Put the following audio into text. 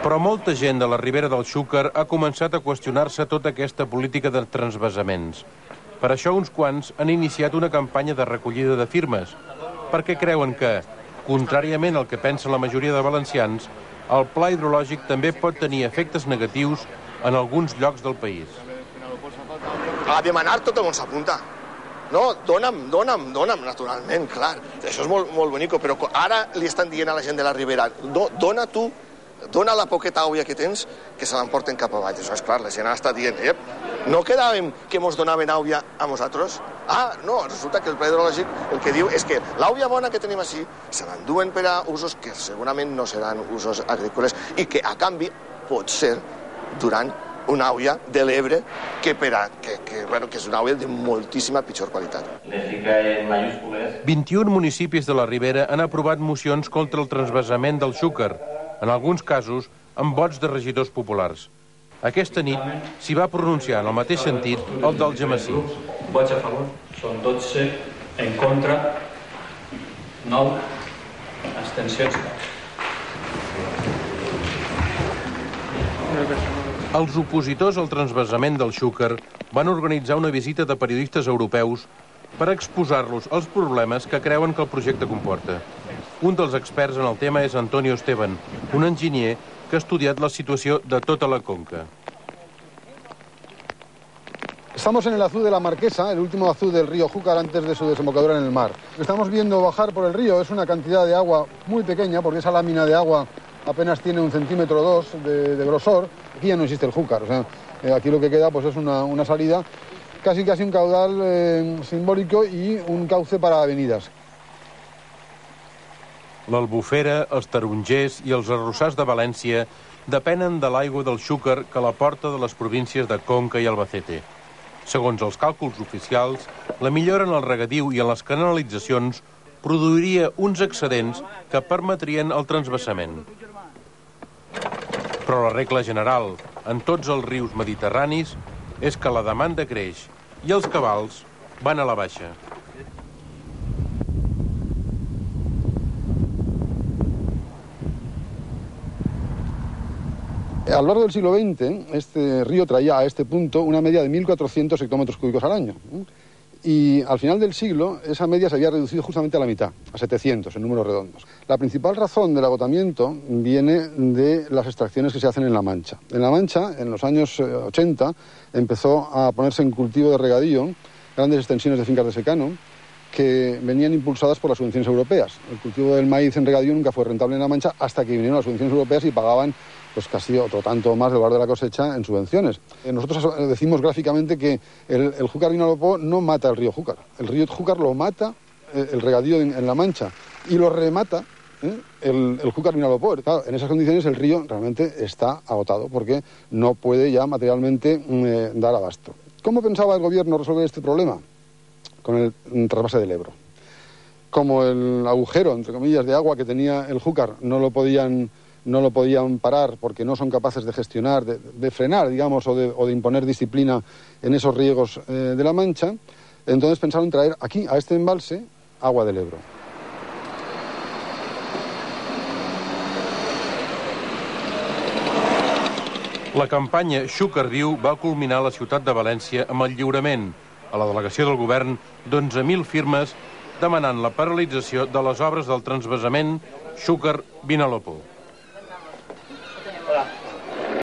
Però molta gent de la Ribera del Xúquer ha començat a qüestionar-se tota aquesta política de transvasaments. Per això uns quants han iniciat una campanya de recollida de firmes, perquè creuen que, contràriament al que pensa la majoria de valencians, el pla hidrològic també pot tenir efectes negatius en alguns llocs del país. A demanar tot el món s'apunta. No, dona'm, naturalment, clar. Això és molt bonic, però ara li estan dient a la gent de la Ribera, dona tu, dona la poqueta aigua que tens, que se l'emporten cap avall. Això és clar, la gent està dient, no quedàvem que mos donaven aigua a nosaltres? Ah, no, resulta que el pla hidrològic el que diu és que l'aigua bona que tenim així se l'enduen per a usos que segurament no seran usos agrícoles i que, a canvi, pot ser durant una aigua de l'Ebre que és una aigua de moltíssima pitjor qualitat. 21 municipis de la Ribera han aprovat mocions contra el transvasament del Xúquer, en alguns casos amb vots de regidors populars. Aquesta nit s'hi va pronunciar en el mateix sentit el d'Algemesí. Vots a favor són 12, en contra 9, abstencions. Els opositors al transvasament del Xúquer van organitzar una visita de periodistes europeus per exposar-los els problemes que creuen que el projecte comporta. Un dels experts en el tema és Antonio Esteban, un enginyer que ha estudiat la situació de tota la conca. Estamos en el azud de la Marquesa, el último azud del río Júcar antes de su desembocadura en el mar. Estamos viendo bajar por el río, es una cantidad de agua muy pequeña, porque esa lámina de agua apenas tiene 1,2 centímetros de grosor. Aquí ya no existe el Júcar, o sea, aquí lo que queda pues es una salida, casi un caudal simbólico y un cauce para avenidas. L'Albufera, els Tarongers i els arrossars de València depenen de l'aigua del Xúquer que la porta de les províncies de Conca i Albacete. Segons els càlculs oficials, la millora en el regadiu i en les canalitzacions produiria uns excedents que permetrien el transvasament. Però la regla general en tots els rius mediterranis és que la demanda creix i els cabals van a la baixa. A lo largo del siglo XX, este río traía a este punto una media de 1.400 hectómetros cúbicos al año. Y al final del siglo, esa media se había reducido justamente a la mitad, a 700 en números redondos. La principal razón del agotamiento viene de las extracciones que se hacen en La Mancha. En La Mancha, en los años 80, empezó a ponerse en cultivo de regadío grandes extensiones de fincas de secano que venían impulsadas por las subvenciones europeas. El cultivo del maíz en regadío nunca fue rentable en La Mancha hasta que vinieron las subvenciones europeas y pagaban pues casi otro tanto más del valor de la cosecha en subvenciones. Nosotros decimos gráficamente que el Júcar Vinalopó no mata el río Júcar. El río Júcar lo mata el regadío en La Mancha y lo remata el Júcar Vinalopó. Claro, en esas condiciones el río realmente está agotado porque no puede ya materialmente dar abasto. ¿Cómo pensaba el gobierno resolver este problema? Con el trasvase del Ebro. Como el agujero, entre comillas, de agua que tenía el Júcar no lo podían parar porque no son capaces de gestionar, de frenar, digamos, o de imponer disciplina en esos riegos de La Mancha, entonces pensaron traer aquí, a este embalse, agua del Ebro. La campanya Xúquer Viu va culminar a la ciutat de València amb el lliurament a la delegació del govern d'11.000 firmes demanant la paralització de les obres del transvasament Xúquer-Vinalopó.